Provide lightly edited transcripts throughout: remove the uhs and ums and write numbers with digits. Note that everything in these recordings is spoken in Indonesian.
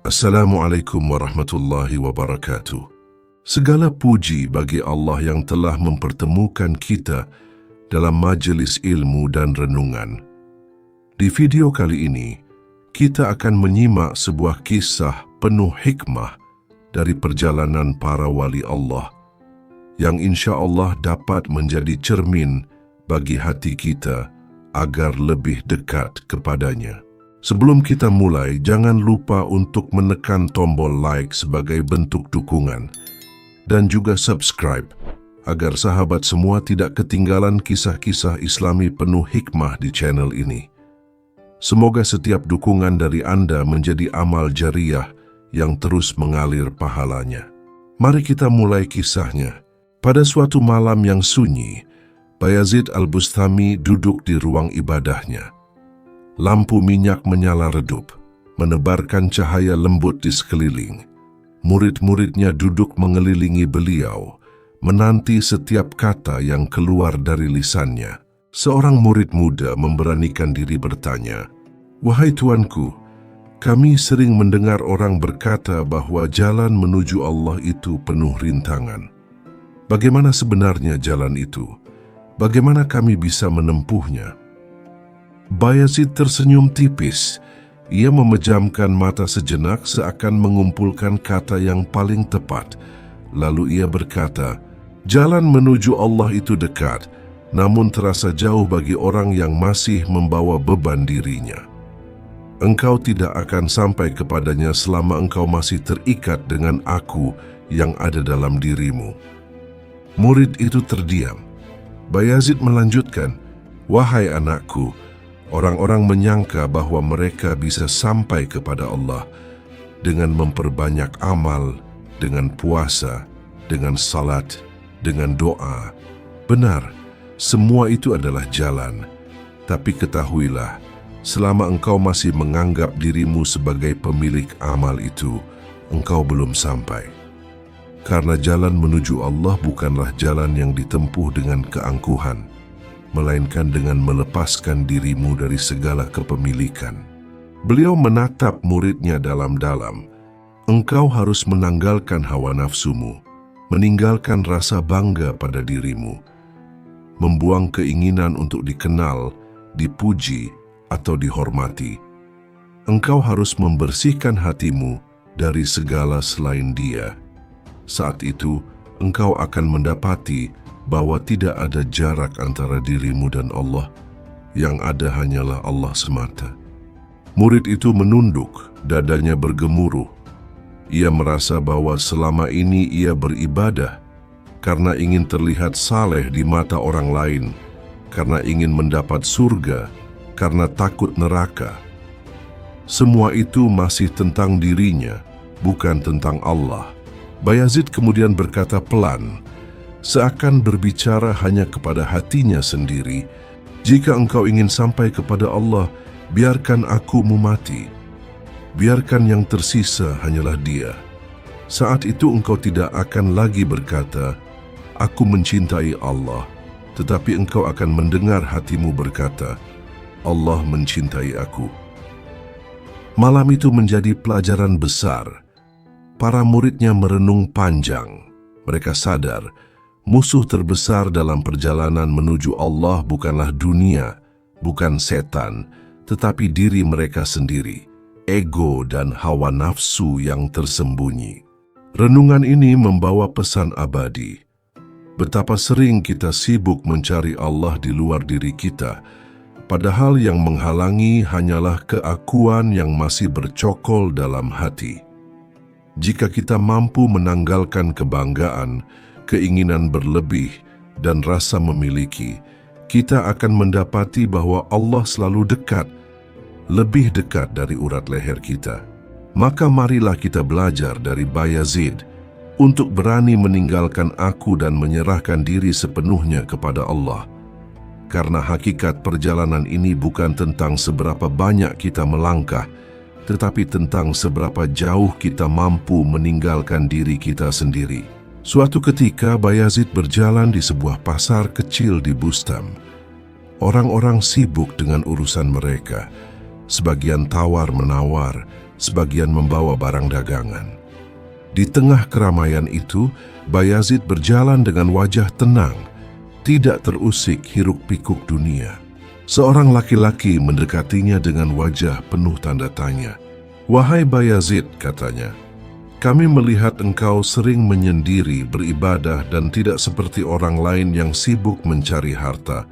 Assalamualaikum warahmatullahi wabarakatuh. Segala puji bagi Allah yang telah mempertemukan kita dalam majelis ilmu dan renungan. Di video kali ini, kita akan menyimak sebuah kisah penuh hikmah dari perjalanan para wali Allah yang insya Allah dapat menjadi cermin bagi hati kita agar lebih dekat kepadanya. Sebelum kita mulai, jangan lupa untuk menekan tombol like sebagai bentuk dukungan dan juga subscribe agar sahabat semua tidak ketinggalan kisah-kisah Islami penuh hikmah di channel ini. Semoga setiap dukungan dari Anda menjadi amal jariah yang terus mengalir pahalanya. Mari kita mulai kisahnya. Pada suatu malam yang sunyi, Bayazid Al-Bustami duduk di ruang ibadahnya. Lampu minyak menyala redup, menebarkan cahaya lembut di sekeliling. Murid-muridnya duduk mengelilingi beliau, menanti setiap kata yang keluar dari lisannya. Seorang murid muda memberanikan diri bertanya, "Wahai tuanku, kami sering mendengar orang berkata bahwa jalan menuju Allah itu penuh rintangan. Bagaimana sebenarnya jalan itu? Bagaimana kami bisa menempuhnya?" Bayazid tersenyum tipis. Ia memejamkan mata sejenak seakan mengumpulkan kata yang paling tepat. Lalu ia berkata, "Jalan menuju Allah itu dekat, namun terasa jauh bagi orang yang masih membawa beban dirinya. Engkau tidak akan sampai kepadanya selama engkau masih terikat dengan aku yang ada dalam dirimu." Murid itu terdiam. Bayazid melanjutkan, "Wahai anakku, orang-orang menyangka bahwa mereka bisa sampai kepada Allah dengan memperbanyak amal, dengan puasa, dengan salat, dengan doa. Benar, semua itu adalah jalan. Tapi ketahuilah, selama engkau masih menganggap dirimu sebagai pemilik amal itu, engkau belum sampai. Karena jalan menuju Allah bukanlah jalan yang ditempuh dengan keangkuhan, melainkan dengan melepaskan dirimu dari segala kepemilikan." Beliau menatap muridnya dalam-dalam. "Engkau harus menanggalkan hawa nafsumu, meninggalkan rasa bangga pada dirimu, membuang keinginan untuk dikenal, dipuji, atau dihormati. Engkau harus membersihkan hatimu dari segala selain Dia. Saat itu, engkau akan mendapati bahwa tidak ada jarak antara dirimu dan Allah, yang ada hanyalah Allah semata." Murid itu menunduk, dadanya bergemuruh. Ia merasa bahwa selama ini ia beribadah karena ingin terlihat saleh di mata orang lain, karena ingin mendapat surga, karena takut neraka. Semua itu masih tentang dirinya, bukan tentang Allah. Bayazid kemudian berkata pelan, seakan berbicara hanya kepada hatinya sendiri, "Jika engkau ingin sampai kepada Allah, biarkan aku mati. Biarkan yang tersisa hanyalah Dia. Saat itu engkau tidak akan lagi berkata, 'Aku mencintai Allah,' tetapi engkau akan mendengar hatimu berkata, 'Allah mencintai aku.'" Malam itu menjadi pelajaran besar. Para muridnya merenung panjang. Mereka sadar, musuh terbesar dalam perjalanan menuju Allah bukanlah dunia, bukan setan, tetapi diri mereka sendiri, ego dan hawa nafsu yang tersembunyi. Renungan ini membawa pesan abadi. Betapa sering kita sibuk mencari Allah di luar diri kita, padahal yang menghalangi hanyalah keakuan yang masih bercokol dalam hati. Jika kita mampu menanggalkan kebanggaan, keinginan berlebih, dan rasa memiliki, kita akan mendapati bahwa Allah selalu dekat, lebih dekat dari urat leher kita. Maka marilah kita belajar dari Bayazid untuk berani meninggalkan aku dan menyerahkan diri sepenuhnya kepada Allah. Karena hakikat perjalanan ini bukan tentang seberapa banyak kita melangkah, tetapi tentang seberapa jauh kita mampu meninggalkan diri kita sendiri. Suatu ketika Bayazid berjalan di sebuah pasar kecil di Bustam. Orang-orang sibuk dengan urusan mereka. Sebagian tawar-menawar, sebagian membawa barang dagangan. Di tengah keramaian itu, Bayazid berjalan dengan wajah tenang, tidak terusik hiruk-pikuk dunia. Seorang laki-laki mendekatinya dengan wajah penuh tanda tanya. "Wahai Bayazid," katanya, "kami melihat engkau sering menyendiri beribadah dan tidak seperti orang lain yang sibuk mencari harta.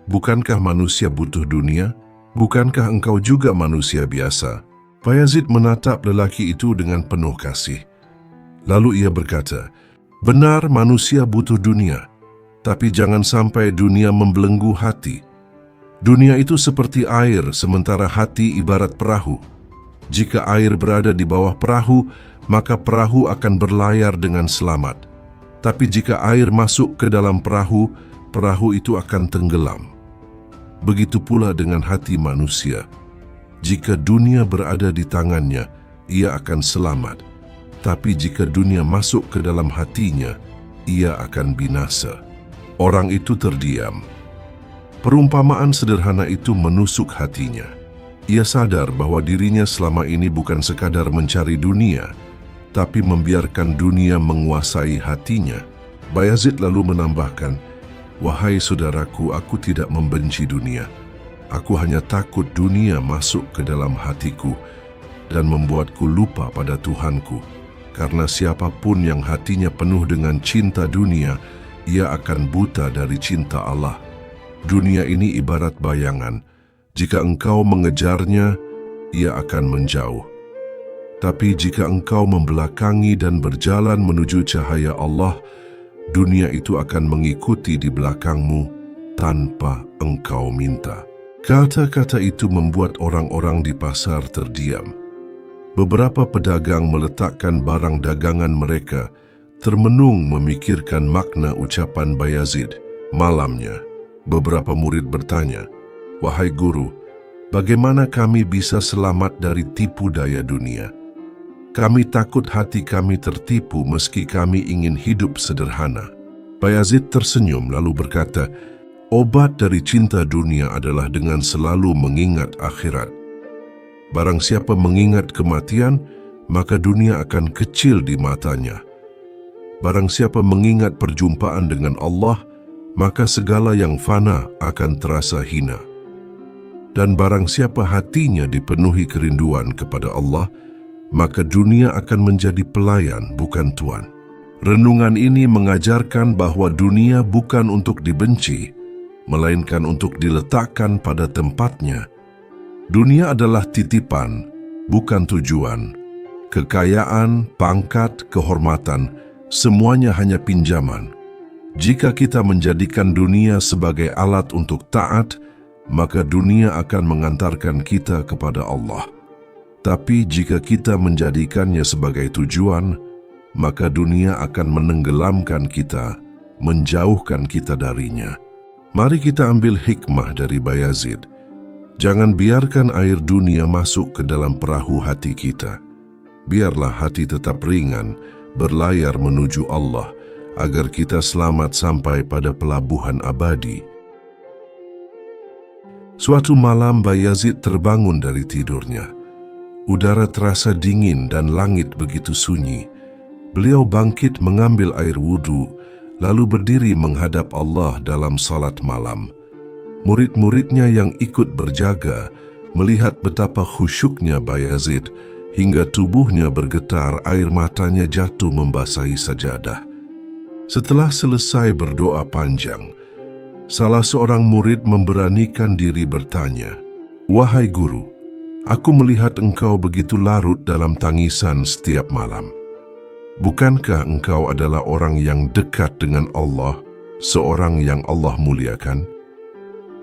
Bukankah manusia butuh dunia? Bukankah engkau juga manusia biasa?" Bayazid menatap lelaki itu dengan penuh kasih. Lalu ia berkata, "Benar manusia butuh dunia, tapi jangan sampai dunia membelenggu hati. Dunia itu seperti air, sementara hati ibarat perahu. Jika air berada di bawah perahu, maka perahu akan berlayar dengan selamat. Tapi jika air masuk ke dalam perahu, perahu itu akan tenggelam. Begitu pula dengan hati manusia. Jika dunia berada di tangannya, ia akan selamat. Tapi jika dunia masuk ke dalam hatinya, ia akan binasa." Orang itu terdiam. Perumpamaan sederhana itu menusuk hatinya. Ia sadar bahwa dirinya selama ini bukan sekadar mencari dunia, tapi membiarkan dunia menguasai hatinya. Bayazid lalu menambahkan, "Wahai saudaraku, aku tidak membenci dunia. Aku hanya takut dunia masuk ke dalam hatiku dan membuatku lupa pada Tuhanku. Karena siapapun yang hatinya penuh dengan cinta dunia, ia akan buta dari cinta Allah. Dunia ini ibarat bayangan. Jika engkau mengejarnya, ia akan menjauh. Tapi jika engkau membelakangi dan berjalan menuju cahaya Allah, dunia itu akan mengikuti di belakangmu tanpa engkau minta." Kata-kata itu membuat orang-orang di pasar terdiam. Beberapa pedagang meletakkan barang dagangan mereka, termenung memikirkan makna ucapan Bayazid. Malamnya, beberapa murid bertanya, "Wahai guru, bagaimana kami bisa selamat dari tipu daya dunia? Kami takut hati kami tertipu meski kami ingin hidup sederhana." Bayazid tersenyum lalu berkata, "Obat dari cinta dunia adalah dengan selalu mengingat akhirat. Barang siapa mengingat kematian, maka dunia akan kecil di matanya. Barang siapa mengingat perjumpaan dengan Allah, maka segala yang fana akan terasa hina. Dan barang siapa hatinya dipenuhi kerinduan kepada Allah, maka dunia akan menjadi pelayan, bukan tuan." Renungan ini mengajarkan bahwa dunia bukan untuk dibenci, melainkan untuk diletakkan pada tempatnya. Dunia adalah titipan, bukan tujuan. Kekayaan, pangkat, kehormatan, semuanya hanya pinjaman. Jika kita menjadikan dunia sebagai alat untuk taat, maka dunia akan mengantarkan kita kepada Allah. Tapi jika kita menjadikannya sebagai tujuan, maka dunia akan menenggelamkan kita, menjauhkan kita darinya. Mari kita ambil hikmah dari Bayazid. Jangan biarkan air dunia masuk ke dalam perahu hati kita. Biarlah hati tetap ringan, berlayar menuju Allah, agar kita selamat sampai pada pelabuhan abadi. Suatu malam Bayazid terbangun dari tidurnya. Udara terasa dingin dan langit begitu sunyi. Beliau bangkit mengambil air wudhu, lalu berdiri menghadap Allah dalam salat malam. Murid-muridnya yang ikut berjaga melihat betapa khusyuknya Bayazid hingga tubuhnya bergetar, air matanya jatuh membasahi sajadah. Setelah selesai berdoa panjang, salah seorang murid memberanikan diri bertanya, "Wahai guru, aku melihat engkau begitu larut dalam tangisan setiap malam. Bukankah engkau adalah orang yang dekat dengan Allah, seorang yang Allah muliakan?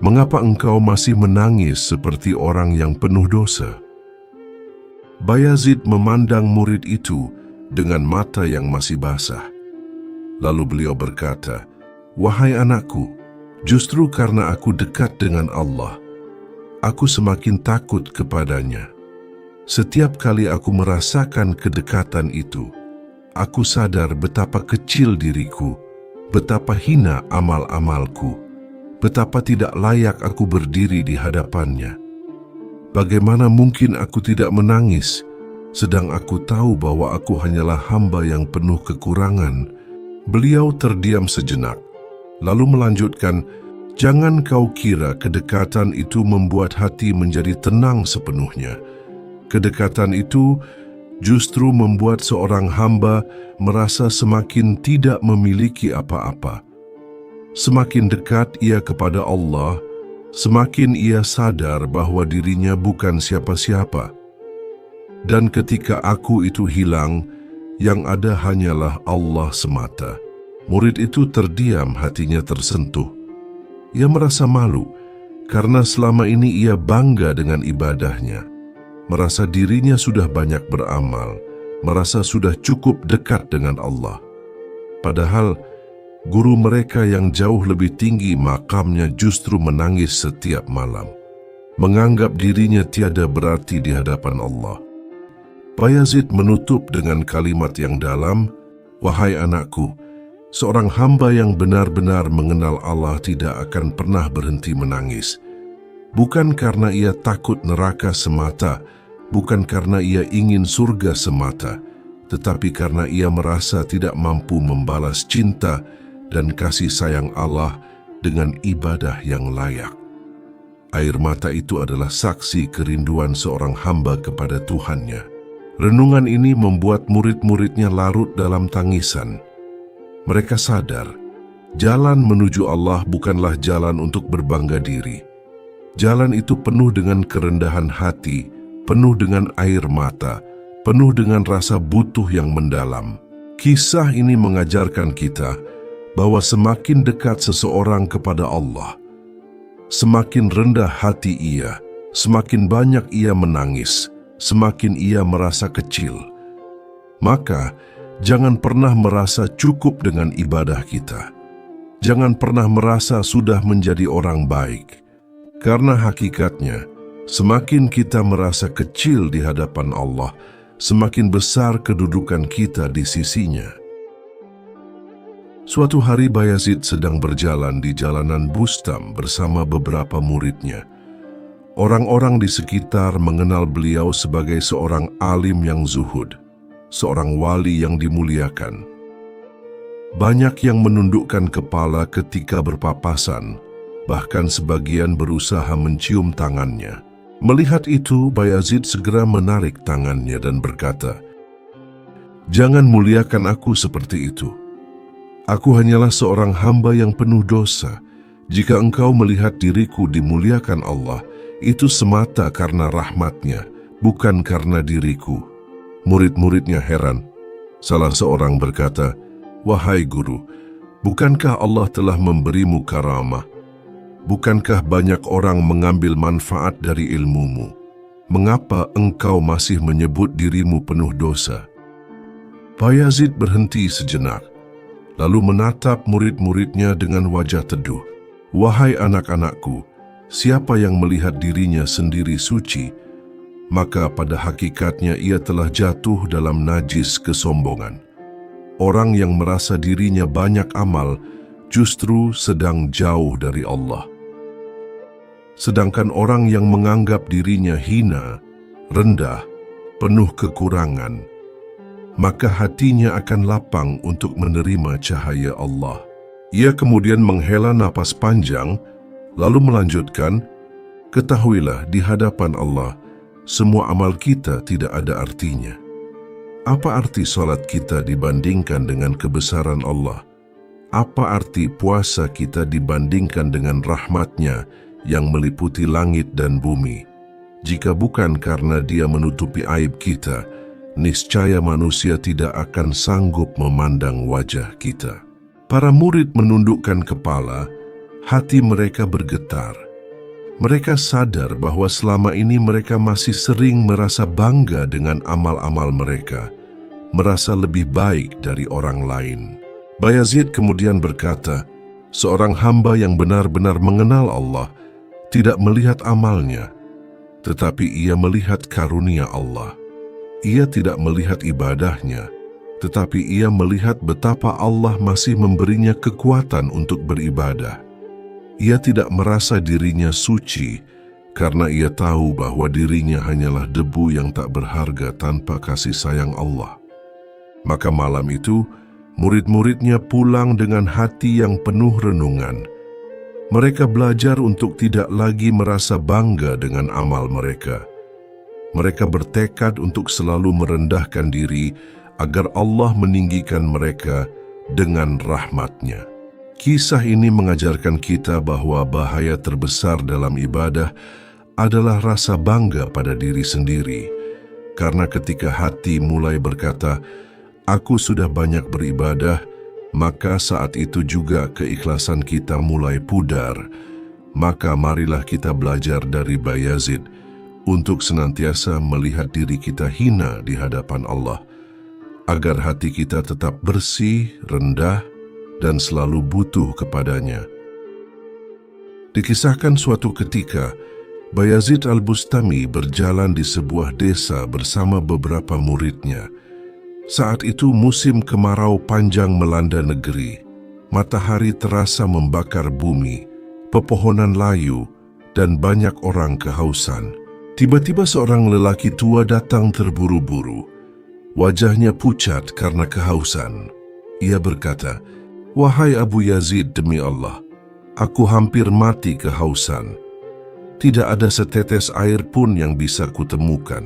Mengapa engkau masih menangis seperti orang yang penuh dosa?" Bayazid memandang murid itu dengan mata yang masih basah. Lalu beliau berkata, "Wahai anakku, justru karena aku dekat dengan Allah, aku semakin takut kepadanya. Setiap kali aku merasakan kedekatan itu, aku sadar betapa kecil diriku, betapa hina amal-amalku, betapa tidak layak aku berdiri di hadapannya. Bagaimana mungkin aku tidak menangis sedang aku tahu bahwa aku hanyalah hamba yang penuh kekurangan." Beliau terdiam sejenak, lalu melanjutkan, "Jangan kau kira kedekatan itu membuat hati menjadi tenang sepenuhnya. Kedekatan itu justru membuat seorang hamba merasa semakin tidak memiliki apa-apa. Semakin dekat ia kepada Allah, semakin ia sadar bahwa dirinya bukan siapa-siapa. Dan ketika aku itu hilang, yang ada hanyalah Allah semata." Murid itu terdiam, hatinya tersentuh. Ia merasa malu karena selama ini ia bangga dengan ibadahnya, merasa dirinya sudah banyak beramal, merasa sudah cukup dekat dengan Allah. Padahal guru mereka yang jauh lebih tinggi makamnya justru menangis setiap malam, menganggap dirinya tiada berarti di hadapan Allah. Bayazid menutup dengan kalimat yang dalam, "Wahai anakku, seorang hamba yang benar-benar mengenal Allah tidak akan pernah berhenti menangis. Bukan karena ia takut neraka semata, bukan karena ia ingin surga semata, tetapi karena ia merasa tidak mampu membalas cinta dan kasih sayang Allah dengan ibadah yang layak." Air mata itu adalah saksi kerinduan seorang hamba kepada Tuhannya. Renungan ini membuat murid-muridnya larut dalam tangisan. Mereka sadar, jalan menuju Allah bukanlah jalan untuk berbangga diri. Jalan itu penuh dengan kerendahan hati, penuh dengan air mata, penuh dengan rasa butuh yang mendalam. Kisah ini mengajarkan kita bahwa semakin dekat seseorang kepada Allah, semakin rendah hati ia, semakin banyak ia menangis, semakin ia merasa kecil. Maka, jangan pernah merasa cukup dengan ibadah kita. Jangan pernah merasa sudah menjadi orang baik. Karena hakikatnya, semakin kita merasa kecil di hadapan Allah, semakin besar kedudukan kita di sisinya. Suatu hari Bayazid sedang berjalan di jalanan Bustam bersama beberapa muridnya. Orang-orang di sekitar mengenal beliau sebagai seorang alim yang zuhud, seorang wali yang dimuliakan. Banyak yang menundukkan kepala ketika berpapasan, bahkan sebagian berusaha mencium tangannya. Melihat itu, Bayazid segera menarik tangannya dan berkata, "Jangan muliakan aku seperti itu. Aku hanyalah seorang hamba yang penuh dosa. Jika engkau melihat diriku dimuliakan Allah, itu semata karena rahmat-Nya, bukan karena diriku." Murid-muridnya heran. Salah seorang berkata, "Wahai guru, bukankah Allah telah memberimu karamah? Bukankah banyak orang mengambil manfaat dari ilmumu? Mengapa engkau masih menyebut dirimu penuh dosa?" Bayazid berhenti sejenak, lalu menatap murid-muridnya dengan wajah teduh. "Wahai anak-anakku, siapa yang melihat dirinya sendiri suci, maka pada hakikatnya ia telah jatuh dalam najis kesombongan. Orang yang merasa dirinya banyak amal justru sedang jauh dari Allah. Sedangkan orang yang menganggap dirinya hina, rendah, penuh kekurangan, maka hatinya akan lapang untuk menerima cahaya Allah." Ia kemudian menghela napas panjang, lalu melanjutkan, "Ketahuilah di hadapan Allah, semua amal kita tidak ada artinya. Apa arti salat kita dibandingkan dengan kebesaran Allah? Apa arti puasa kita dibandingkan dengan rahmat-Nya yang meliputi langit dan bumi? Jika bukan karena Dia menutupi aib kita, niscaya manusia tidak akan sanggup memandang wajah kita." Para murid menundukkan kepala, hati mereka bergetar. Mereka sadar bahwa selama ini mereka masih sering merasa bangga dengan amal-amal mereka, merasa lebih baik dari orang lain. Bayazid kemudian berkata, "Seorang hamba yang benar-benar mengenal Allah tidak melihat amalnya, tetapi ia melihat karunia Allah. Ia tidak melihat ibadahnya, tetapi ia melihat betapa Allah masih memberinya kekuatan untuk beribadah. Ia tidak merasa dirinya suci, karena ia tahu bahwa dirinya hanyalah debu yang tak berharga tanpa kasih sayang Allah. Maka malam itu, murid-muridnya pulang dengan hati yang penuh renungan. Mereka belajar untuk tidak lagi merasa bangga dengan amal mereka. Mereka bertekad untuk selalu merendahkan diri agar Allah meninggikan mereka dengan rahmat-Nya. Kisah ini mengajarkan kita bahwa bahaya terbesar dalam ibadah adalah rasa bangga pada diri sendiri. Karena ketika hati mulai berkata, "Aku sudah banyak beribadah," maka saat itu juga keikhlasan kita mulai pudar. Maka marilah kita belajar dari Bayazid untuk senantiasa melihat diri kita hina di hadapan Allah, agar hati kita tetap bersih, rendah, dan selalu butuh kepadanya. Dikisahkan suatu ketika, Bayazid Al-Bustami berjalan di sebuah desa bersama beberapa muridnya. Saat itu musim kemarau panjang melanda negeri. Matahari terasa membakar bumi, pepohonan layu, dan banyak orang kehausan. Tiba-tiba seorang lelaki tua datang terburu-buru. Wajahnya pucat karena kehausan. Ia berkata, "Wahai Abu Yazid, demi Allah, aku hampir mati kehausan. Tidak ada setetes air pun yang bisa kutemukan."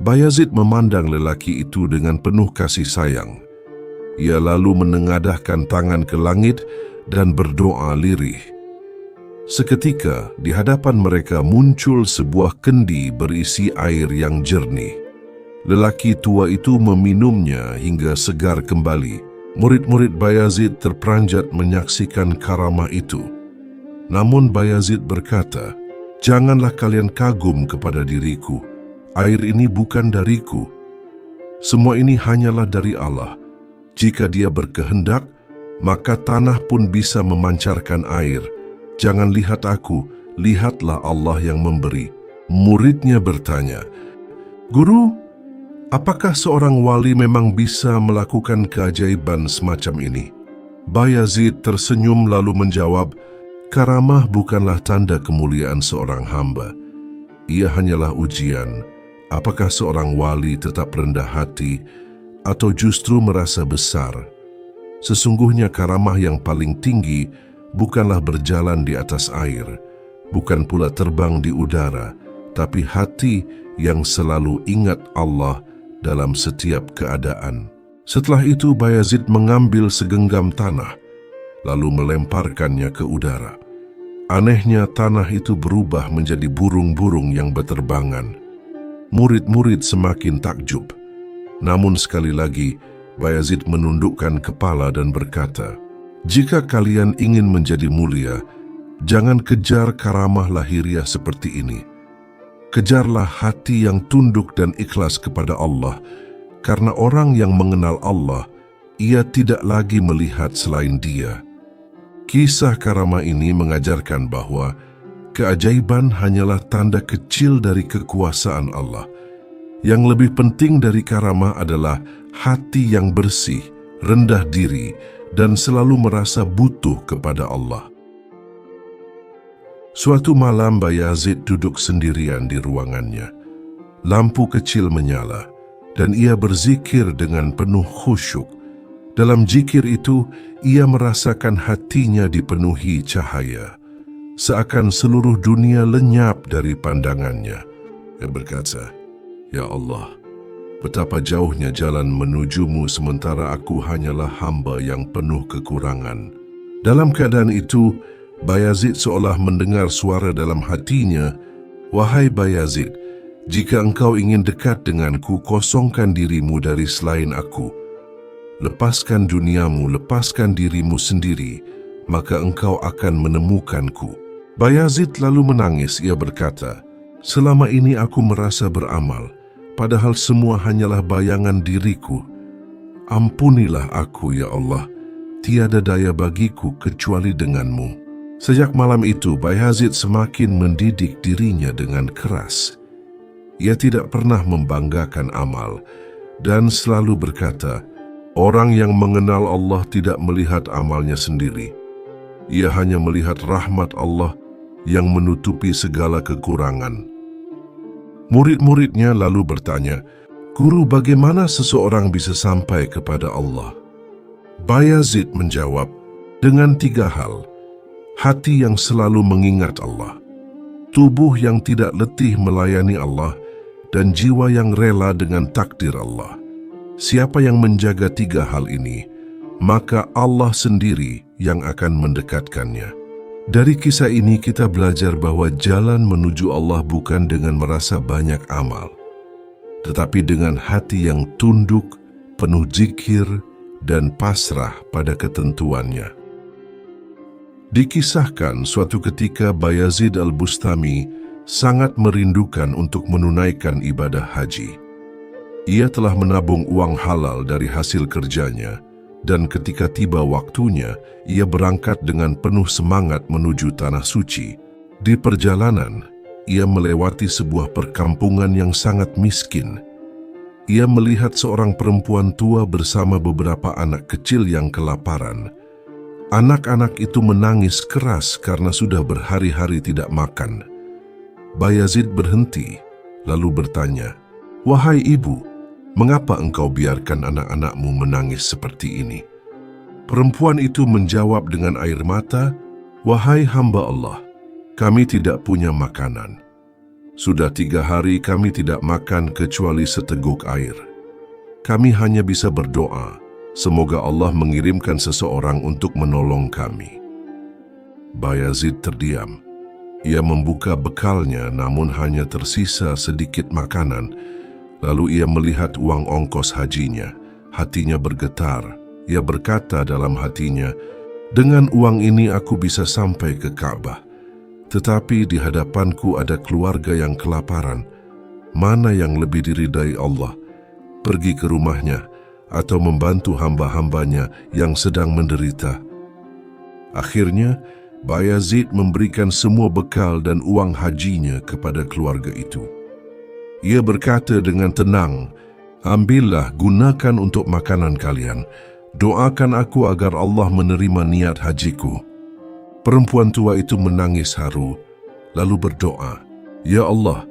Bayazid memandang lelaki itu dengan penuh kasih sayang. Ia lalu menengadahkan tangan ke langit dan berdoa lirih. Seketika di hadapan mereka muncul sebuah kendi berisi air yang jernih. Lelaki tua itu meminumnya hingga segar kembali. Murid-murid Bayazid terperanjat menyaksikan karamah itu. Namun Bayazid berkata, "Janganlah kalian kagum kepada diriku. Air ini bukan dariku. Semua ini hanyalah dari Allah. Jika Dia berkehendak, maka tanah pun bisa memancarkan air. Jangan lihat aku, lihatlah Allah yang memberi." Muridnya bertanya, "Guru, apakah seorang wali memang bisa melakukan keajaiban semacam ini?" Bayazid tersenyum lalu menjawab, "Karamah bukanlah tanda kemuliaan seorang hamba. Ia hanyalah ujian. Apakah seorang wali tetap rendah hati atau justru merasa besar? Sesungguhnya karamah yang paling tinggi bukanlah berjalan di atas air, bukan pula terbang di udara, tapi hati yang selalu ingat Allah dalam setiap keadaan." Setelah itu Bayazid mengambil segenggam tanah, lalu melemparkannya ke udara. Anehnya tanah itu berubah menjadi burung-burung yang berterbangan. Murid-murid semakin takjub. Namun sekali lagi, Bayazid menundukkan kepala dan berkata, "Jika kalian ingin menjadi mulia, jangan kejar karamah lahiriah seperti ini. Kejarlah hati yang tunduk dan ikhlas kepada Allah, karena orang yang mengenal Allah, ia tidak lagi melihat selain Dia." Kisah karamah ini mengajarkan bahwa keajaiban hanyalah tanda kecil dari kekuasaan Allah. Yang lebih penting dari karamah adalah hati yang bersih, rendah diri, dan selalu merasa butuh kepada Allah. Suatu malam Bayazid duduk sendirian di ruangannya. Lampu kecil menyala, dan ia berzikir dengan penuh khusyuk. Dalam zikir itu, ia merasakan hatinya dipenuhi cahaya. Seakan seluruh dunia lenyap dari pandangannya. Ia berkata, "Ya Allah, betapa jauhnya jalan menujumu sementara aku hanyalah hamba yang penuh kekurangan." Dalam keadaan itu, Bayazid seolah mendengar suara dalam hatinya, "Wahai Bayazid, jika engkau ingin dekat denganku, kosongkan dirimu dari selain aku. Lepaskan duniamu, lepaskan dirimu sendiri, maka engkau akan menemukanku." Bayazid lalu menangis. Ia berkata, "Selama ini aku merasa beramal, padahal semua hanyalah bayangan diriku. Ampunilah aku, ya Allah, tiada daya bagiku kecuali denganmu." Sejak malam itu, Bayazid semakin mendidik dirinya dengan keras. Ia tidak pernah membanggakan amal dan selalu berkata, orang yang mengenal Allah tidak melihat amalnya sendiri. Ia hanya melihat rahmat Allah yang menutupi segala kekurangan. Murid-muridnya lalu bertanya, "Guru, bagaimana seseorang bisa sampai kepada Allah?" Bayazid menjawab, "Dengan 3 hal. Hati yang selalu mengingat Allah, tubuh yang tidak letih melayani Allah, dan jiwa yang rela dengan takdir Allah. Siapa yang menjaga 3 hal ini, maka Allah sendiri yang akan mendekatkannya." Dari kisah ini kita belajar bahwa jalan menuju Allah bukan dengan merasa banyak amal, tetapi dengan hati yang tunduk, penuh zikir, dan pasrah pada ketentuannya. Dikisahkan suatu ketika Bayazid Al-Bustami sangat merindukan untuk menunaikan ibadah haji. Ia telah menabung uang halal dari hasil kerjanya, dan ketika tiba waktunya, ia berangkat dengan penuh semangat menuju Tanah Suci. Di perjalanan, ia melewati sebuah perkampungan yang sangat miskin. Ia melihat seorang perempuan tua bersama beberapa anak kecil yang kelaparan. Anak-anak itu menangis keras karena sudah berhari-hari tidak makan. Bayazid berhenti, lalu bertanya, "Wahai ibu, mengapa engkau biarkan anak-anakmu menangis seperti ini?" Perempuan itu menjawab dengan air mata, "Wahai hamba Allah, kami tidak punya makanan. Sudah 3 hari kami tidak makan kecuali seteguk air. Kami hanya bisa berdoa, semoga Allah mengirimkan seseorang untuk menolong kami." Bayazid terdiam. Ia membuka bekalnya namun hanya tersisa sedikit makanan. Lalu ia melihat uang ongkos hajinya. Hatinya bergetar. Ia berkata dalam hatinya, "Dengan uang ini aku bisa sampai ke Ka'bah. Tetapi di hadapanku ada keluarga yang kelaparan. Mana yang lebih diridai Allah? Pergi ke rumahnya atau membantu hamba-hambanya yang sedang menderita?" Akhirnya, Bayazid memberikan semua bekal dan uang hajinya kepada keluarga itu. Ia berkata dengan tenang, "Ambillah, gunakan untuk makanan kalian. Doakan aku agar Allah menerima niat hajiku." Perempuan tua itu menangis haru, lalu berdoa, "Ya Allah,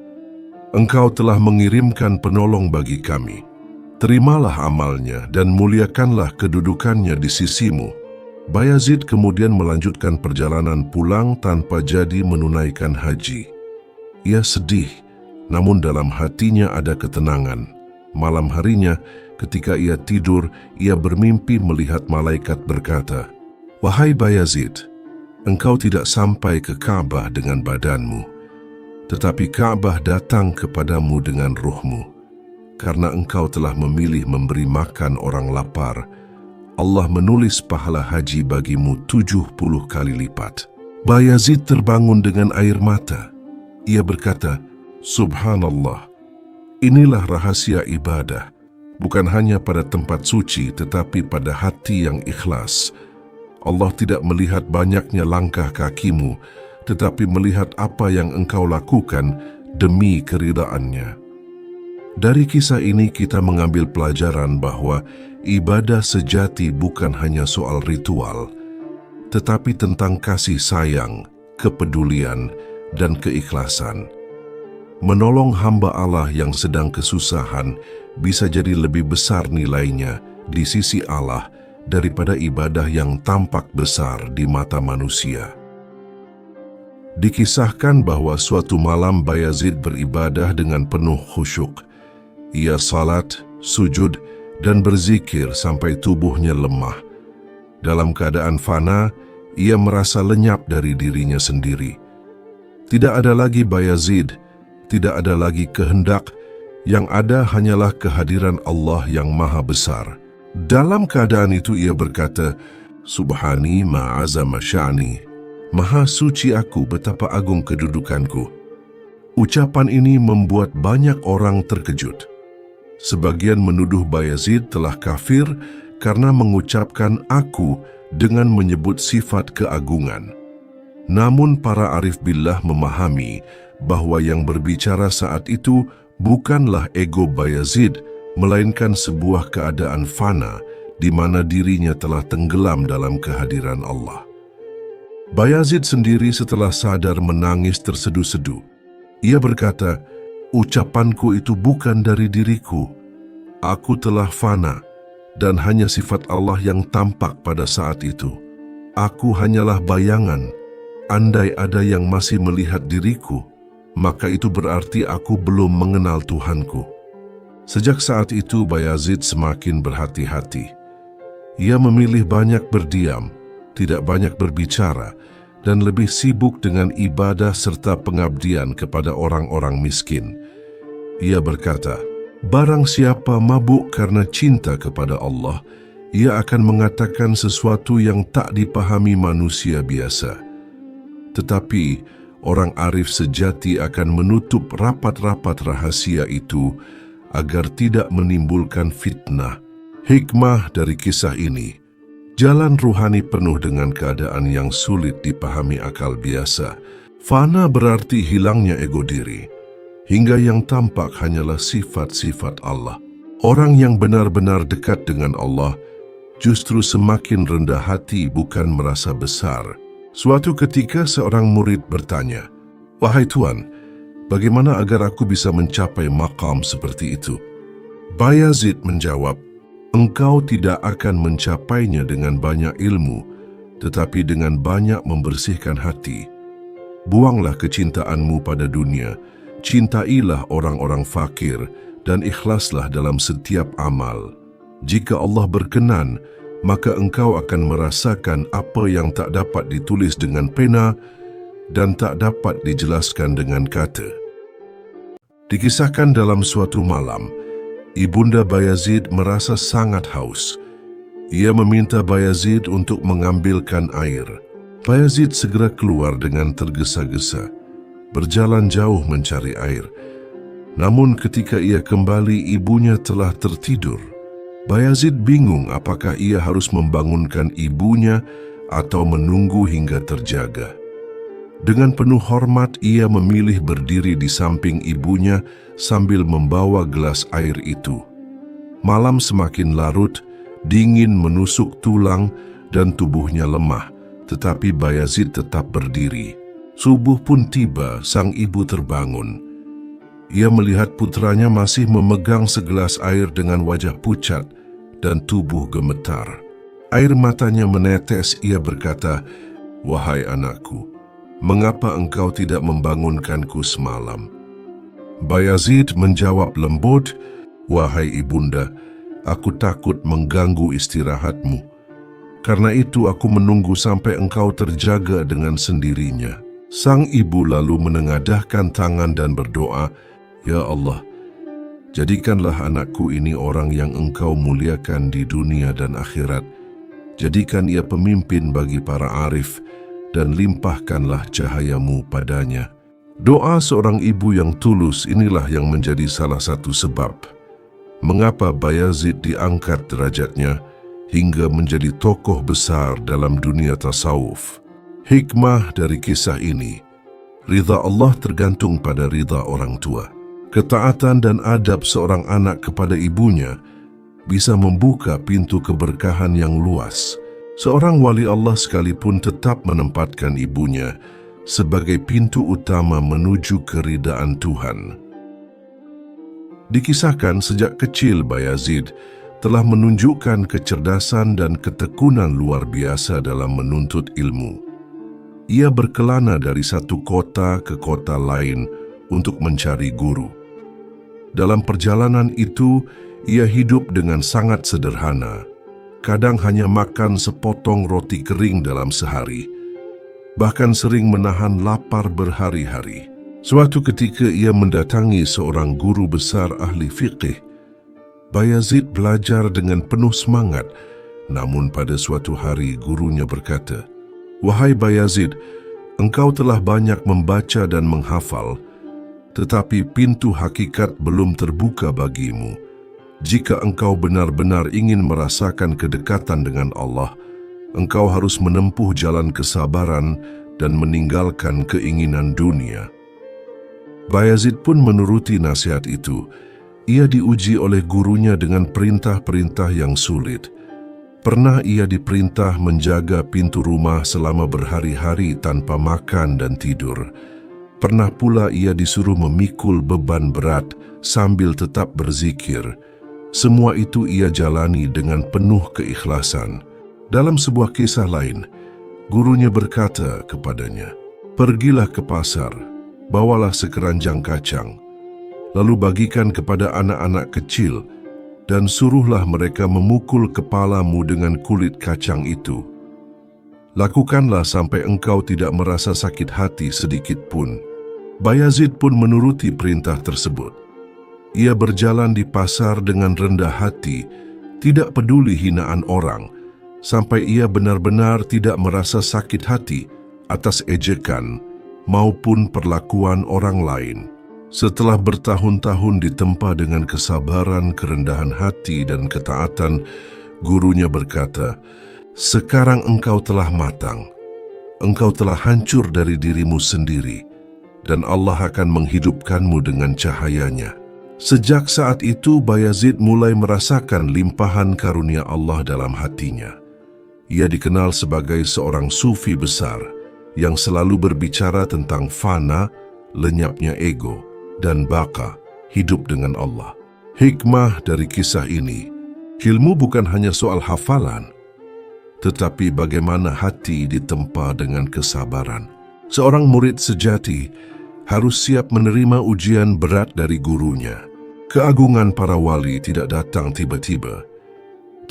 Engkau telah mengirimkan penolong bagi kami. Terimalah amalnya dan muliakanlah kedudukannya di sisimu." Bayazid kemudian melanjutkan perjalanan pulang tanpa jadi menunaikan haji. Ia sedih, namun dalam hatinya ada ketenangan. Malam harinya, ketika ia tidur, ia bermimpi melihat malaikat berkata, "Wahai Bayazid, engkau tidak sampai ke Ka'bah dengan badanmu, tetapi Ka'bah datang kepadamu dengan ruhmu. Karena engkau telah memilih memberi makan orang lapar, Allah menulis pahala haji bagimu 70 kali lipat." Bayazid terbangun dengan air mata. Ia berkata, "Subhanallah, inilah rahasia ibadah, bukan hanya pada tempat suci tetapi pada hati yang ikhlas. Allah tidak melihat banyaknya langkah kakimu, tetapi melihat apa yang engkau lakukan demi keridaan-Nya." Dari kisah ini kita mengambil pelajaran bahwa ibadah sejati bukan hanya soal ritual, tetapi tentang kasih sayang, kepedulian, dan keikhlasan. Menolong hamba Allah yang sedang kesusahan bisa jadi lebih besar nilainya di sisi Allah daripada ibadah yang tampak besar di mata manusia. Dikisahkan bahwa suatu malam Bayazid beribadah dengan penuh khusyuk. Ia salat, sujud, dan berzikir sampai tubuhnya lemah. Dalam keadaan fana, ia merasa lenyap dari dirinya sendiri. Tidak ada lagi Bayazid, tidak ada lagi kehendak, yang ada hanyalah kehadiran Allah yang maha besar. Dalam keadaan itu ia berkata, "Subhani ma'azama sya'ni, maha suci aku, betapa agung kedudukanku." Ucapan ini membuat banyak orang terkejut. Sebagian menuduh Bayazid telah kafir karena mengucapkan "aku" dengan menyebut sifat keagungan. Namun para arif billah memahami bahwa yang berbicara saat itu bukanlah ego Bayazid, melainkan sebuah keadaan fana di mana dirinya telah tenggelam dalam kehadiran Allah. Bayazid sendiri setelah sadar menangis tersedu-sedu. Ia berkata, "Ucapanku itu bukan dari diriku. Aku telah fana dan hanya sifat Allah yang tampak pada saat itu. Aku hanyalah bayangan. Andai ada yang masih melihat diriku, maka itu berarti aku belum mengenal Tuhanku." Sejak saat itu Bayazid semakin berhati-hati. Ia memilih banyak berdiam, tidak banyak berbicara, dan lebih sibuk dengan ibadah serta pengabdian kepada orang-orang miskin. Ia berkata, "Barang siapa mabuk karena cinta kepada Allah, ia akan mengatakan sesuatu yang tak dipahami manusia biasa. Tetapi orang arif sejati akan menutup rapat-rapat rahasia itu agar tidak menimbulkan fitnah." Hikmah dari kisah ini, jalan ruhani penuh dengan keadaan yang sulit dipahami akal biasa. Fana berarti hilangnya ego diri, hingga yang tampak hanyalah sifat-sifat Allah. Orang yang benar-benar dekat dengan Allah justru semakin rendah hati, bukan merasa besar. Suatu ketika seorang murid bertanya, "Wahai Tuan, bagaimana agar aku bisa mencapai maqam seperti itu?" Bayazid menjawab, "Engkau tidak akan mencapainya dengan banyak ilmu, tetapi dengan banyak membersihkan hati. Buanglah kecintaanmu pada dunia, cintailah orang-orang fakir, dan ikhlaslah dalam setiap amal. Jika Allah berkenan, maka engkau akan merasakan apa yang tak dapat ditulis dengan pena dan tak dapat dijelaskan dengan kata." Dikisahkan dalam suatu malam, Ibunda Bayazid merasa sangat haus. Ia meminta Bayazid untuk mengambilkan air. Bayazid segera keluar dengan tergesa-gesa, berjalan jauh mencari air. Namun ketika ia kembali, ibunya telah tertidur. Bayazid bingung apakah ia harus membangunkan ibunya atau menunggu hingga terjaga. Dengan penuh hormat, ia memilih berdiri di samping ibunya sambil membawa gelas air itu. Malam semakin larut, dingin menusuk tulang dan tubuhnya lemah, tetapi Bayazid tetap berdiri. Subuh pun tiba, sang ibu terbangun. Ia melihat putranya masih memegang segelas air dengan wajah pucat dan tubuh gemetar. Air matanya menetes, ia berkata, "Wahai anakku, mengapa engkau tidak membangunkanku semalam?" Bayazid menjawab lembut, "Wahai ibunda, aku takut mengganggu istirahatmu. Karena itu aku menunggu sampai engkau terjaga dengan sendirinya." Sang ibu lalu menengadahkan tangan dan berdoa, "Ya Allah, jadikanlah anakku ini orang yang engkau muliakan di dunia dan akhirat. Jadikan ia pemimpin bagi para arif dan limpahkanlah cahayamu padanya." Doa seorang ibu yang tulus inilah yang menjadi salah satu sebab mengapa Bayazid diangkat derajatnya hingga menjadi tokoh besar dalam dunia tasawuf. Hikmah dari kisah ini, ridha Allah tergantung pada ridha orang tua. Ketaatan dan adab seorang anak kepada ibunya bisa membuka pintu keberkahan yang luas. Seorang wali Allah sekalipun tetap menempatkan ibunya sebagai pintu utama menuju keridaan Tuhan. Dikisahkan sejak kecil Bayazid telah menunjukkan kecerdasan dan ketekunan luar biasa dalam menuntut ilmu. Ia berkelana dari satu kota ke kota lain untuk mencari guru. Dalam perjalanan itu, ia hidup dengan sangat sederhana. Kadang hanya makan sepotong roti kering dalam sehari, bahkan sering menahan lapar berhari-hari. Suatu ketika ia mendatangi seorang guru besar ahli fiqih. Bayazid belajar dengan penuh semangat, namun pada suatu hari gurunya berkata, "Wahai Bayazid, engkau telah banyak membaca dan menghafal, tetapi pintu hakikat belum terbuka bagimu. Jika engkau benar-benar ingin merasakan kedekatan dengan Allah, engkau harus menempuh jalan kesabaran dan meninggalkan keinginan dunia." Bayazid pun menuruti nasihat itu. Ia diuji oleh gurunya dengan perintah-perintah yang sulit. Pernah ia diperintah menjaga pintu rumah selama berhari-hari tanpa makan dan tidur. Pernah pula ia disuruh memikul beban berat sambil tetap berzikir. Semua itu ia jalani dengan penuh keikhlasan. Dalam sebuah kisah lain, gurunya berkata kepadanya, "Pergilah ke pasar, bawalah sekeranjang kacang, lalu bagikan kepada anak-anak kecil dan suruhlah mereka memukul kepalamu dengan kulit kacang itu. Lakukanlah sampai engkau tidak merasa sakit hati sedikit pun." Bayazid pun menuruti perintah tersebut. Ia berjalan di pasar dengan rendah hati, tidak peduli hinaan orang, sampai ia benar-benar tidak merasa sakit hati atas ejekan maupun perlakuan orang lain. Setelah bertahun-tahun ditempa dengan kesabaran, kerendahan hati, dan ketaatan, gurunya berkata, "Sekarang engkau telah matang, engkau telah hancur dari dirimu sendiri, dan Allah akan menghidupkanmu dengan cahayanya." Sejak saat itu, Bayazid mulai merasakan limpahan karunia Allah dalam hatinya. Ia dikenal sebagai seorang sufi besar yang selalu berbicara tentang fana, lenyapnya ego, dan baka, hidup dengan Allah. Hikmah dari kisah ini, ilmu bukan hanya soal hafalan, tetapi bagaimana hati ditempa dengan kesabaran. Seorang murid sejati harus siap menerima ujian berat dari gurunya. Keagungan para wali tidak datang tiba-tiba,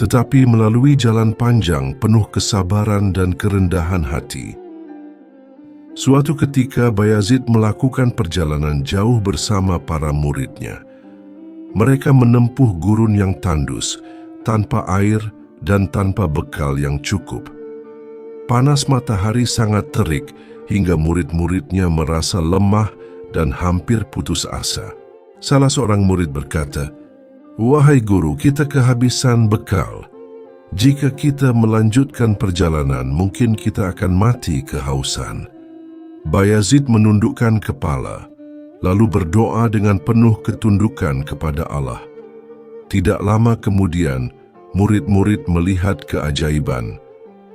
tetapi melalui jalan panjang penuh kesabaran dan kerendahan hati. Suatu ketika Bayazid melakukan perjalanan jauh bersama para muridnya. Mereka menempuh gurun yang tandus, tanpa air dan tanpa bekal yang cukup. Panas matahari sangat terik hingga murid-muridnya merasa lemah dan hampir putus asa. Salah seorang murid berkata, "Wahai guru, kita kehabisan bekal. Jika kita melanjutkan perjalanan, mungkin kita akan mati kehausan." Bayazid menundukkan kepala, lalu berdoa dengan penuh ketundukan kepada Allah. Tidak lama kemudian, murid-murid melihat keajaiban.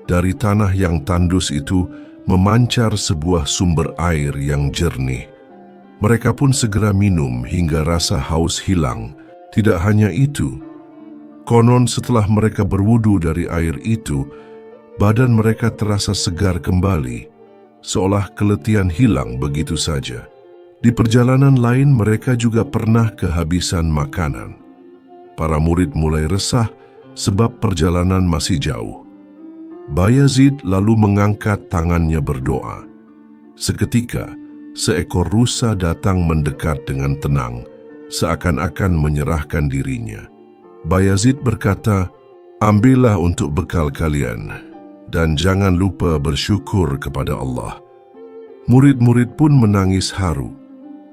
Dari tanah yang tandus itu memancar sebuah sumber air yang jernih. Mereka pun segera minum hingga rasa haus hilang. Tidak hanya itu, konon setelah mereka berwudu dari air itu, badan mereka terasa segar kembali, seolah keletihan hilang begitu saja. Di perjalanan lain mereka juga pernah kehabisan makanan. Para murid mulai resah sebab perjalanan masih jauh. Bayazid lalu mengangkat tangannya berdoa. Seketika, seekor rusa datang mendekat dengan tenang, seakan-akan menyerahkan dirinya. Bayazid berkata, "Ambillah untuk bekal kalian, dan jangan lupa bersyukur kepada Allah." Murid-murid pun menangis haru,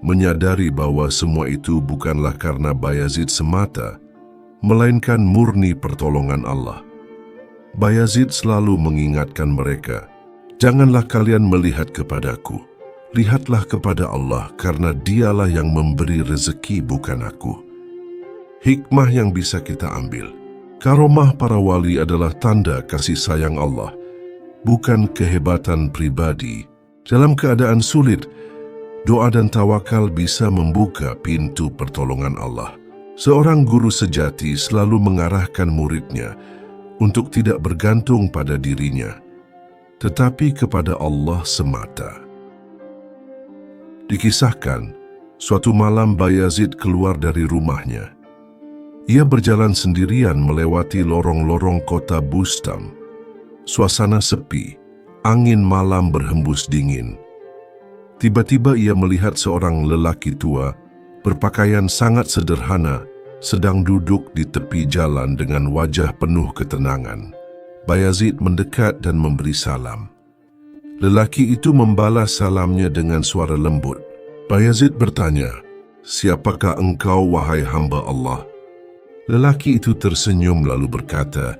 menyadari bahwa semua itu bukanlah karena Bayazid semata, melainkan murni pertolongan Allah. Bayazid selalu mengingatkan mereka, "Janganlah kalian melihat kepadaku, lihatlah kepada Allah karena dialah yang memberi rezeki bukan aku." Hikmah yang bisa kita ambil, karomah para wali adalah tanda kasih sayang Allah, bukan kehebatan pribadi. Dalam keadaan sulit, doa dan tawakal bisa membuka pintu pertolongan Allah. Seorang guru sejati selalu mengarahkan muridnya untuk tidak bergantung pada dirinya, tetapi kepada Allah semata. Dikisahkan, suatu malam Bayazid keluar dari rumahnya. Ia berjalan sendirian melewati lorong-lorong kota Bustam. Suasana sepi, angin malam berhembus dingin. Tiba-tiba ia melihat seorang lelaki tua, berpakaian sangat sederhana, sedang duduk di tepi jalan dengan wajah penuh ketenangan. Bayazid mendekat dan memberi salam. Lelaki itu membalas salamnya dengan suara lembut. Bayazid bertanya, "Siapakah engkau, wahai hamba Allah?" Lelaki itu tersenyum lalu berkata,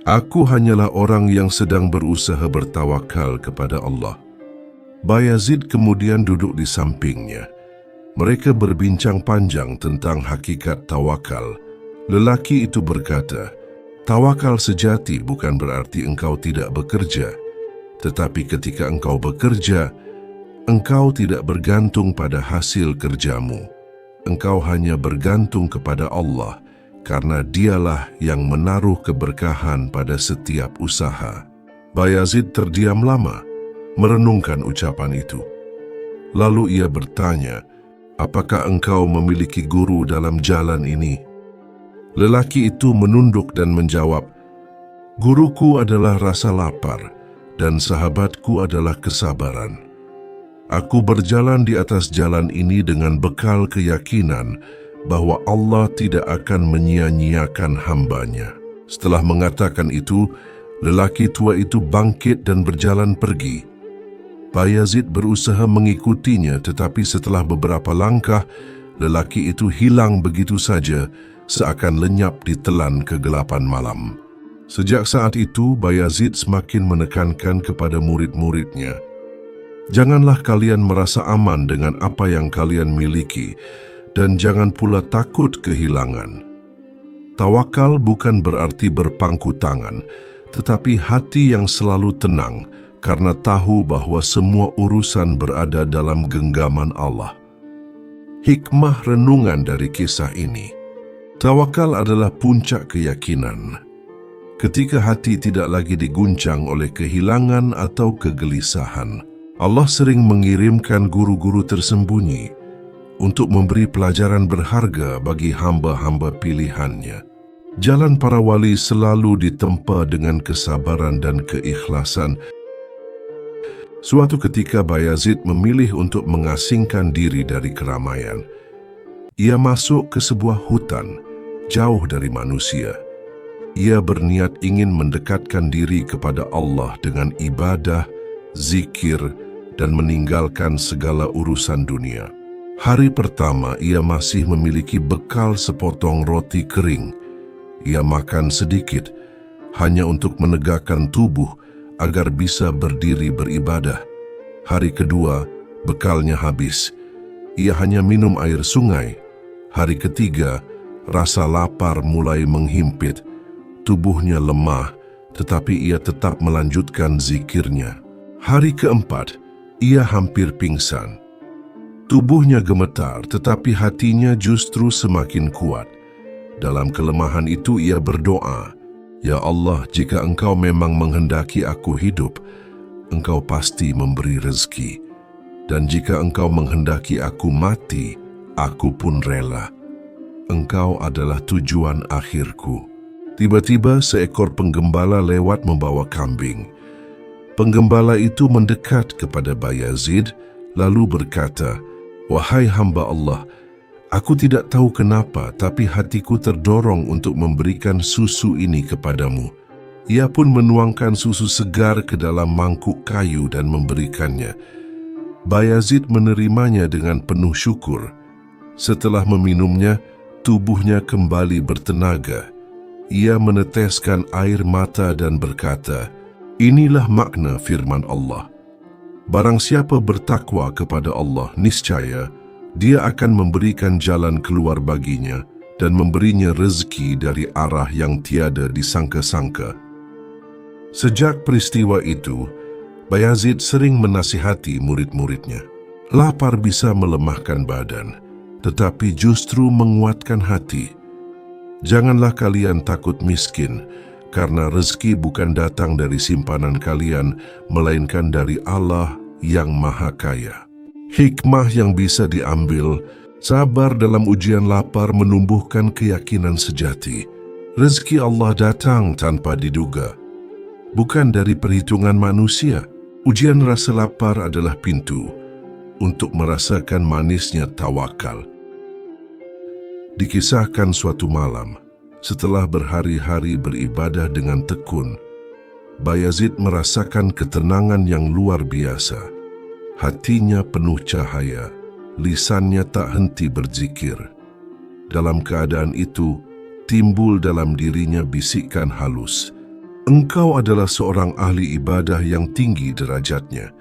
"Aku hanyalah orang yang sedang berusaha bertawakal kepada Allah." Bayazid kemudian duduk di sampingnya. Mereka berbincang panjang tentang hakikat tawakal. Lelaki itu berkata, Tawakal sejati bukan berarti engkau tidak bekerja, tetapi ketika engkau bekerja, engkau tidak bergantung pada hasil kerjamu. Engkau hanya bergantung kepada Allah, karena Dialah yang menaruh keberkahan pada setiap usaha. Bayazid terdiam lama, merenungkan ucapan itu. Lalu ia bertanya, "Apakah engkau memiliki guru dalam jalan ini?" Lelaki itu menunduk dan menjawab, "Guruku adalah rasa lapar, dan sahabatku adalah kesabaran. Aku berjalan di atas jalan ini dengan bekal keyakinan bahwa Allah tidak akan menyia-nyiakan hamba-Nya." Setelah mengatakan itu, lelaki tua itu bangkit dan berjalan pergi. Bayazid berusaha mengikutinya, tetapi setelah beberapa langkah, lelaki itu hilang begitu saja, seakan lenyap di telan kegelapan malam. Sejak saat itu, Bayazid semakin menekankan kepada murid-muridnya, "Janganlah kalian merasa aman dengan apa yang kalian miliki, dan jangan pula takut kehilangan." Tawakal bukan berarti berpangku tangan, tetapi hati yang selalu tenang, karena tahu bahwa semua urusan berada dalam genggaman Allah. Hikmah renungan dari kisah ini. Tawakal adalah puncak keyakinan. Ketika hati tidak lagi diguncang oleh kehilangan atau kegelisahan, Allah sering mengirimkan guru-guru tersembunyi untuk memberi pelajaran berharga bagi hamba-hamba pilihan-Nya. Jalan para wali selalu ditempa dengan kesabaran dan keikhlasan. Suatu ketika Bayazid memilih untuk mengasingkan diri dari keramaian. Ia masuk ke sebuah hutan, jauh dari manusia. Ia berniat ingin mendekatkan diri kepada Allah dengan ibadah, zikir, dan meninggalkan segala urusan dunia. Hari pertama ia masih memiliki bekal sepotong roti kering. Ia makan sedikit, hanya untuk menegakkan tubuh agar bisa berdiri beribadah. Hari kedua, bekalnya habis. Ia hanya minum air sungai. Hari ketiga, rasa lapar mulai menghimpit. Tubuhnya lemah, tetapi ia tetap melanjutkan zikirnya. Hari keempat, ia hampir pingsan. Tubuhnya gemetar, tetapi hatinya justru semakin kuat. Dalam kelemahan itu ia berdoa, "Ya Allah, jika Engkau memang menghendaki aku hidup, Engkau pasti memberi rezeki. Dan jika Engkau menghendaki aku mati, aku pun rela. Engkau adalah tujuan akhirku." Tiba-tiba seekor penggembala lewat membawa kambing. Penggembala itu mendekat kepada Bayazid, lalu berkata, "Wahai hamba Allah, aku tidak tahu kenapa, tapi hatiku terdorong untuk memberikan susu ini kepadamu." Ia pun menuangkan susu segar ke dalam mangkuk kayu dan memberikannya. Bayazid menerimanya dengan penuh syukur. Setelah meminumnya, tubuhnya kembali bertenaga. Ia meneteskan air mata dan berkata, "Inilah makna firman Allah. Barang siapa bertakwa kepada Allah, niscaya Dia akan memberikan jalan keluar baginya dan memberinya rezeki dari arah yang tiada disangka-sangka." Sejak peristiwa itu, Bayazid sering menasihati murid-muridnya. Lapar bisa melemahkan badan, tetapi justru menguatkan hati. Janganlah kalian takut miskin, karena rezeki bukan datang dari simpanan kalian, melainkan dari Allah yang Maha Kaya. Hikmah yang bisa diambil, sabar dalam ujian lapar menumbuhkan keyakinan sejati. Rezeki Allah datang tanpa diduga, bukan dari perhitungan manusia. Ujian rasa lapar adalah pintu untuk merasakan manisnya tawakal. Dikisahkan suatu malam, setelah berhari-hari beribadah dengan tekun, Bayazid merasakan ketenangan yang luar biasa. Hatinya penuh cahaya, lisannya tak henti berzikir. Dalam keadaan itu, timbul dalam dirinya bisikan halus, "Engkau adalah seorang ahli ibadah yang tinggi derajatnya.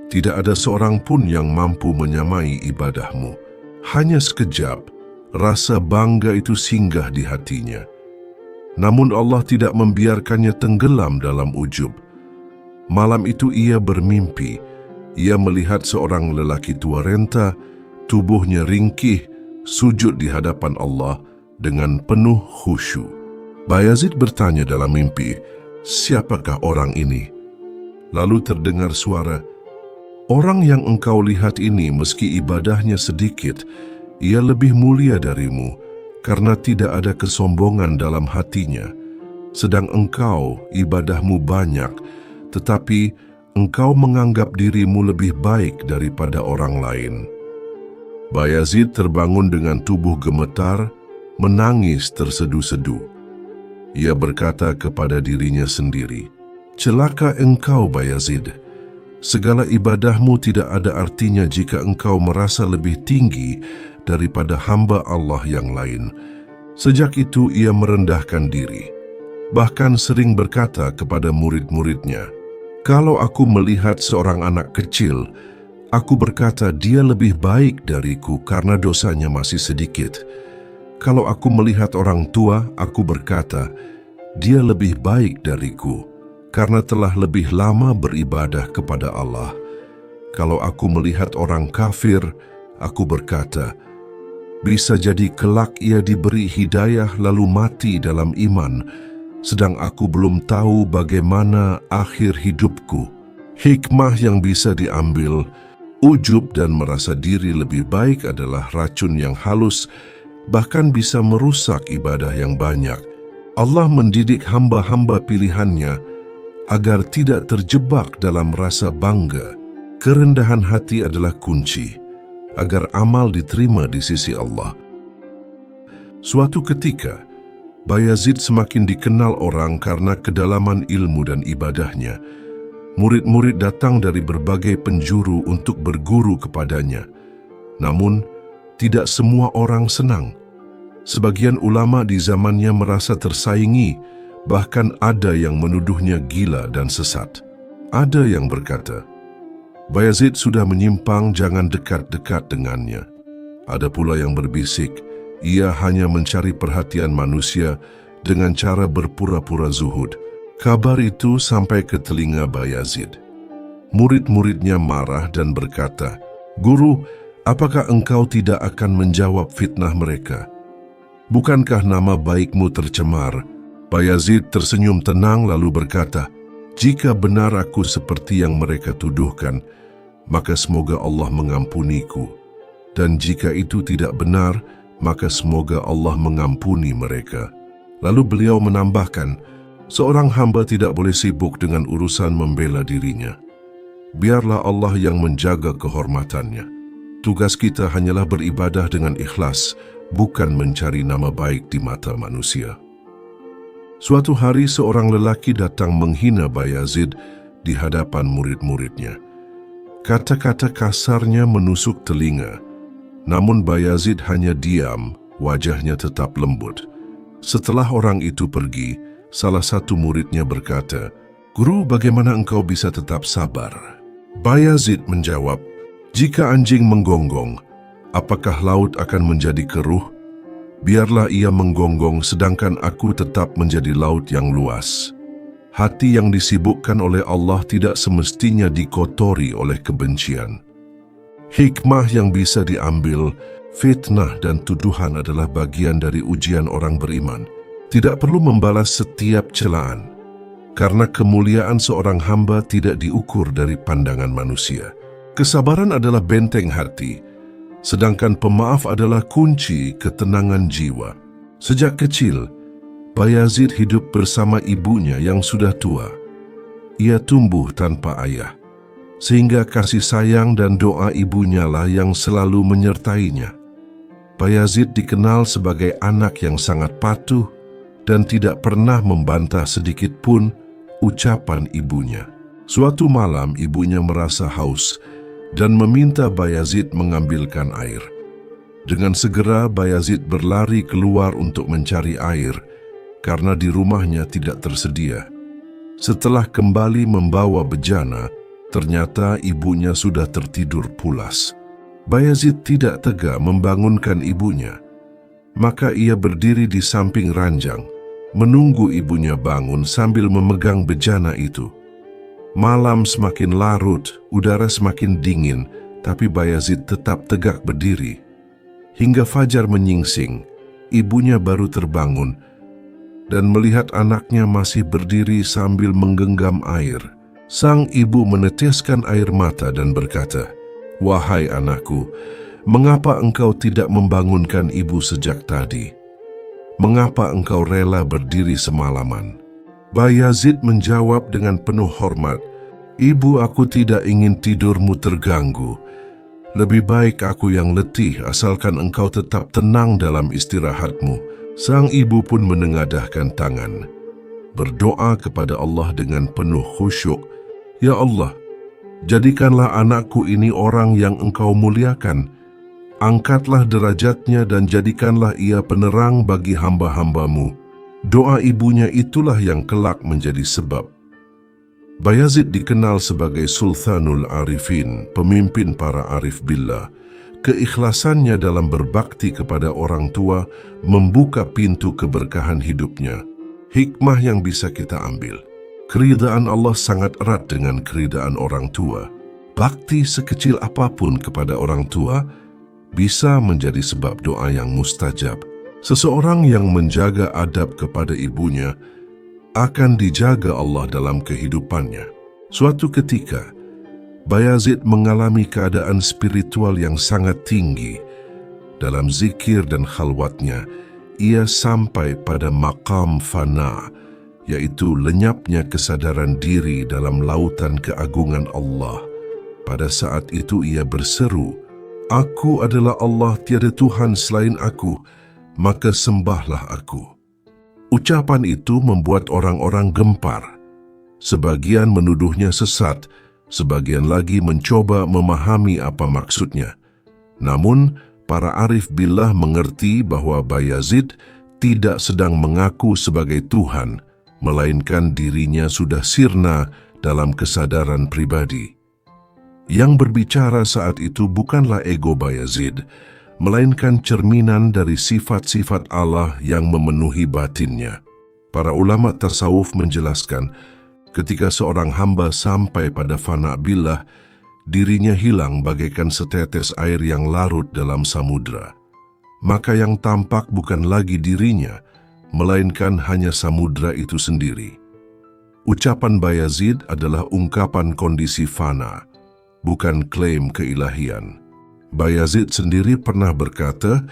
Tidak ada seorang pun yang mampu menyamai ibadahmu." Hanya sekejap, rasa bangga itu singgah di hatinya. Namun Allah tidak membiarkannya tenggelam dalam ujub. Malam itu ia bermimpi. Ia melihat seorang lelaki tua renta, tubuhnya ringkih, sujud di hadapan Allah dengan penuh khusyuk. Bayazid bertanya dalam mimpi, "Siapakah orang ini?" Lalu terdengar suara, "Orang yang engkau lihat ini meski ibadahnya sedikit, ia lebih mulia darimu karena tidak ada kesombongan dalam hatinya. Sedang engkau ibadahmu banyak, tetapi engkau menganggap dirimu lebih baik daripada orang lain." Bayazid terbangun dengan tubuh gemetar, menangis tersedu-sedu. Ia berkata kepada dirinya sendiri, "Celaka engkau, Bayazid. Segala ibadahmu tidak ada artinya jika engkau merasa lebih tinggi daripada hamba Allah yang lain." Sejak itu ia merendahkan diri. Bahkan sering berkata kepada murid-muridnya, "Kalau aku melihat seorang anak kecil, aku berkata dia lebih baik dariku karena dosanya masih sedikit. Kalau aku melihat orang tua, aku berkata, dia lebih baik dariku karena telah lebih lama beribadah kepada Allah. Kalau aku melihat orang kafir, aku berkata, bisa jadi kelak ia diberi hidayah lalu mati dalam iman, sedang aku belum tahu bagaimana akhir hidupku." Hikmah yang bisa diambil, ujub dan merasa diri lebih baik adalah racun yang halus, bahkan bisa merusak ibadah yang banyak. Allah mendidik hamba-hamba pilihannya agar tidak terjebak dalam rasa bangga. Kerendahan hati adalah kunci agar amal diterima di sisi Allah. Suatu ketika, Bayazid semakin dikenal orang karena kedalaman ilmu dan ibadahnya. Murid-murid datang dari berbagai penjuru untuk berguru kepadanya. Namun, tidak semua orang senang. Sebagian ulama di zamannya merasa tersaingi, bahkan ada yang menuduhnya gila dan sesat. Ada yang berkata, Bayazid sudah menyimpang, jangan dekat-dekat dengannya. Ada pula yang berbisik, ia hanya mencari perhatian manusia dengan cara berpura-pura zuhud. Kabar itu sampai ke telinga Bayazid. Murid-muridnya marah dan berkata, "Guru, apakah engkau tidak akan menjawab fitnah mereka? Bukankah nama baikmu tercemar?" Bayazid tersenyum tenang lalu berkata, "Jika benar aku seperti yang mereka tuduhkan, maka semoga Allah mengampuniku. Dan jika itu tidak benar, maka semoga Allah mengampuni mereka." Lalu beliau menambahkan, seorang hamba tidak boleh sibuk dengan urusan membela dirinya. Biarlah Allah yang menjaga kehormatannya. Tugas kita hanyalah beribadah dengan ikhlas, bukan mencari nama baik di mata manusia. Suatu hari seorang lelaki datang menghina Bayazid di hadapan murid-muridnya. Kata-kata kasarnya menusuk telinga, namun Bayazid hanya diam, wajahnya tetap lembut. Setelah orang itu pergi, salah satu muridnya berkata, "Guru, bagaimana engkau bisa tetap sabar?" Bayazid menjawab, "Jika anjing menggonggong, apakah laut akan menjadi keruh? Biarlah ia menggonggong, sedangkan aku tetap menjadi laut yang luas." Hati yang disibukkan oleh Allah tidak semestinya dikotori oleh kebencian. Hikmah yang bisa diambil, fitnah dan tuduhan adalah bagian dari ujian orang beriman. Tidak perlu membalas setiap celaan, karena kemuliaan seorang hamba tidak diukur dari pandangan manusia. Kesabaran adalah benteng hati, sedangkan pemaaf adalah kunci ketenangan jiwa. Sejak kecil, Bayazid hidup bersama ibunya yang sudah tua. Ia tumbuh tanpa ayah, sehingga kasih sayang dan doa ibunya lah yang selalu menyertainya. Bayazid dikenal sebagai anak yang sangat patuh dan tidak pernah membantah sedikit pun ucapan ibunya. Suatu malam ibunya merasa haus dan meminta Bayazid mengambilkan air. Dengan segera Bayazid berlari keluar untuk mencari air karena di rumahnya tidak tersedia. Setelah kembali membawa bejana, ternyata ibunya sudah tertidur pulas. Bayazid tidak tega membangunkan ibunya, maka ia berdiri di samping ranjang, menunggu ibunya bangun sambil memegang bejana itu. Malam semakin larut, udara semakin dingin, tapi Bayazid tetap tegak berdiri. Hingga fajar menyingsing, ibunya baru terbangun dan melihat anaknya masih berdiri sambil menggenggam air. Sang ibu meneteskan air mata dan berkata, "Wahai anakku, mengapa engkau tidak membangunkan ibu sejak tadi? Mengapa engkau rela berdiri semalaman?" Bayazid menjawab dengan penuh hormat, "Ibu, aku tidak ingin tidurmu terganggu. Lebih baik aku yang letih asalkan engkau tetap tenang dalam istirahatmu." Sang ibu pun menengadahkan tangan, berdoa kepada Allah dengan penuh khusyuk, "Ya Allah, jadikanlah anakku ini orang yang engkau muliakan. Angkatlah derajatnya dan jadikanlah ia penerang bagi hamba-hambamu." Doa ibunya itulah yang kelak menjadi sebab Bayazid dikenal sebagai Sultanul Arifin, pemimpin para arif billah. Keikhlasannya dalam berbakti kepada orang tua membuka pintu keberkahan hidupnya. Hikmah yang bisa kita ambil: keridaan Allah sangat erat dengan keridaan orang tua. Bakti sekecil apapun kepada orang tua bisa menjadi sebab doa yang mustajab. Seseorang yang menjaga adab kepada ibunya akan dijaga Allah dalam kehidupannya. Suatu ketika, Bayazid mengalami keadaan spiritual yang sangat tinggi. Dalam zikir dan khalwatnya, ia sampai pada maqam fana, yaitu lenyapnya kesadaran diri dalam lautan keagungan Allah. Pada saat itu ia berseru, "Aku adalah Allah, tiada Tuhan selain aku, maka sembahlah aku." Ucapan itu membuat orang-orang gempar. Sebagian menuduhnya sesat, sebagian lagi mencoba memahami apa maksudnya. Namun, para arif billah mengerti bahwa Bayazid tidak sedang mengaku sebagai Tuhan, melainkan dirinya sudah sirna dalam kesadaran pribadi. Yang berbicara saat itu bukanlah ego Bayazid, melainkan cerminan dari sifat-sifat Allah yang memenuhi batinnya. Para ulama tasawuf menjelaskan, ketika seorang hamba sampai pada fana billah, dirinya hilang bagaikan setetes air yang larut dalam samudra. Maka yang tampak bukan lagi dirinya, melainkan hanya samudra itu sendiri. Ucapan Bayazid adalah ungkapan kondisi fana, bukan klaim keilahian. Bayazid sendiri pernah berkata,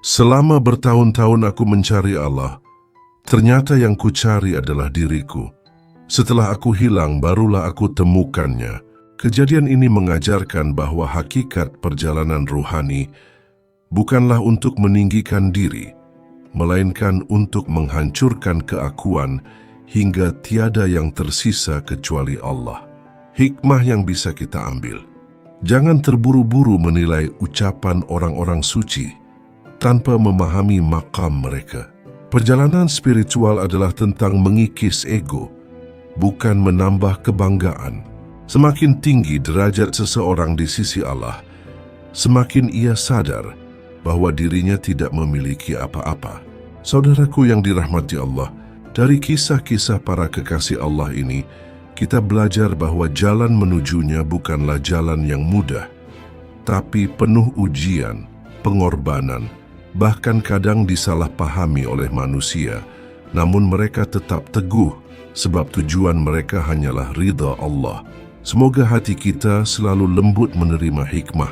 "Selama bertahun-tahun aku mencari Allah, ternyata yang kucari adalah diriku. Setelah aku hilang, barulah aku temukannya." Kejadian ini mengajarkan bahwa hakikat perjalanan ruhani bukanlah untuk meninggikan diri, melainkan untuk menghancurkan keakuan hingga tiada yang tersisa kecuali Allah. Hikmah yang bisa kita ambil: jangan terburu-buru menilai ucapan orang-orang suci tanpa memahami maqam mereka. Perjalanan spiritual adalah tentang mengikis ego, bukan menambah kebanggaan. Semakin tinggi derajat seseorang di sisi Allah, semakin ia sadar bahwa dirinya tidak memiliki apa-apa. Saudaraku yang dirahmati Allah, dari kisah-kisah para kekasih Allah ini, kita belajar bahwa jalan menujunya bukanlah jalan yang mudah, tapi penuh ujian, pengorbanan, bahkan kadang disalahpahami oleh manusia. Namun mereka tetap teguh, sebab tujuan mereka hanyalah ridha Allah. Semoga hati kita selalu lembut menerima hikmah.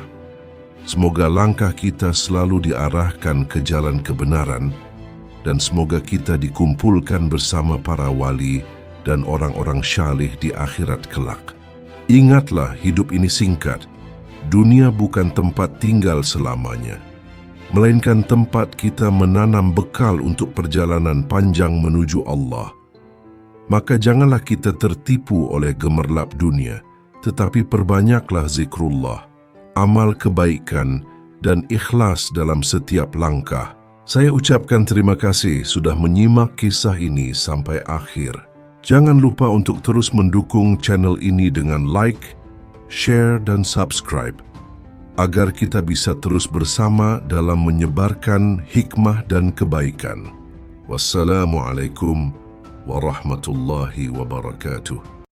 Semoga langkah kita selalu diarahkan ke jalan kebenaran, dan semoga kita dikumpulkan bersama para wali dan orang-orang syalih di akhirat kelak. Ingatlah, hidup ini singkat. Dunia bukan tempat tinggal selamanya, melainkan tempat kita menanam bekal untuk perjalanan panjang menuju Allah. Maka janganlah kita tertipu oleh gemerlap dunia, tetapi perbanyaklah zikrullah, amal kebaikan, dan ikhlas dalam setiap langkah. Saya ucapkan terima kasih sudah menyimak kisah ini sampai akhir. Jangan lupa untuk terus mendukung channel ini dengan like, share, dan subscribe, agar kita bisa terus bersama dalam menyebarkan hikmah dan kebaikan. Wassalamualaikum warahmatullahi wabarakatuh.